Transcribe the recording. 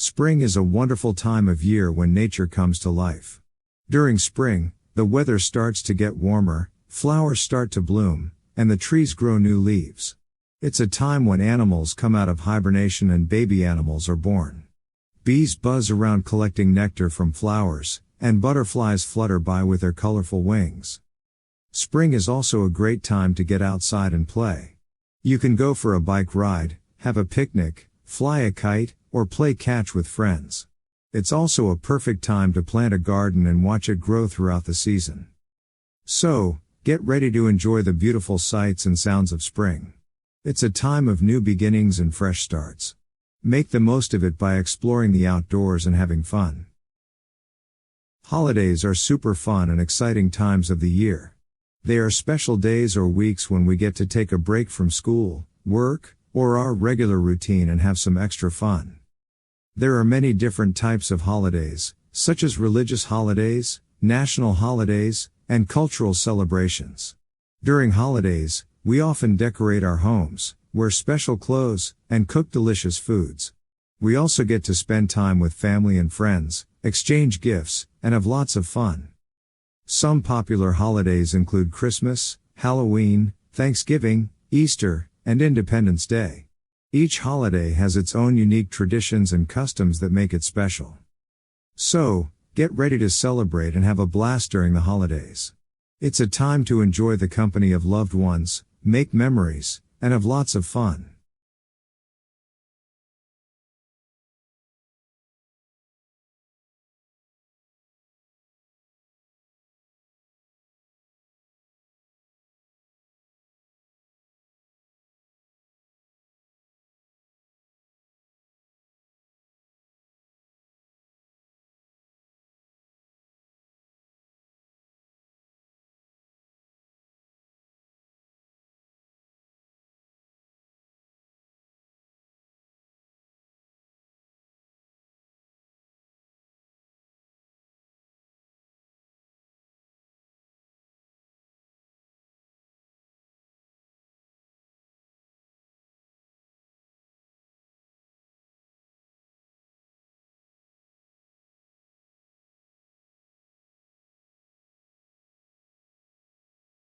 Spring is a wonderful time of year when nature comes to life. During spring, the weather starts to get warmer, flowers start to bloom, and the trees grow new leaves. It's a time when animals come out of hibernation and baby animals are born. Bees buzz around collecting nectar from flowers, and butterflies flutter by with their colorful wings. Spring is also a great time to get outside and play. You can go for a bike ride, have a picnic, fly a kite, or play catch with friends. It's also a perfect time to plant a garden and watch it grow throughout the season. So, get ready to enjoy the beautiful sights and sounds of spring. It's a time of new beginnings and fresh starts. Make the most of it by exploring the outdoors and having fun. Holidays are super fun and exciting times of the year. They are special days or weeks when we get to take a break from school, work, or our regular routine and have some extra fun. There are many different types of holidays, such as religious holidays, national holidays, and cultural celebrations. During holidays, we often decorate our homes, wear special clothes, and cook delicious foods. We also get to spend time with family and friends, exchange gifts, and have lots of fun. Some popular holidays include Christmas, Halloween, Thanksgiving, Easter, and Independence Day. Each holiday has its own unique traditions and customs that make it special. So, get ready to celebrate and have a blast during the holidays. It's a time to enjoy the company of loved ones, make memories, and have lots of fun.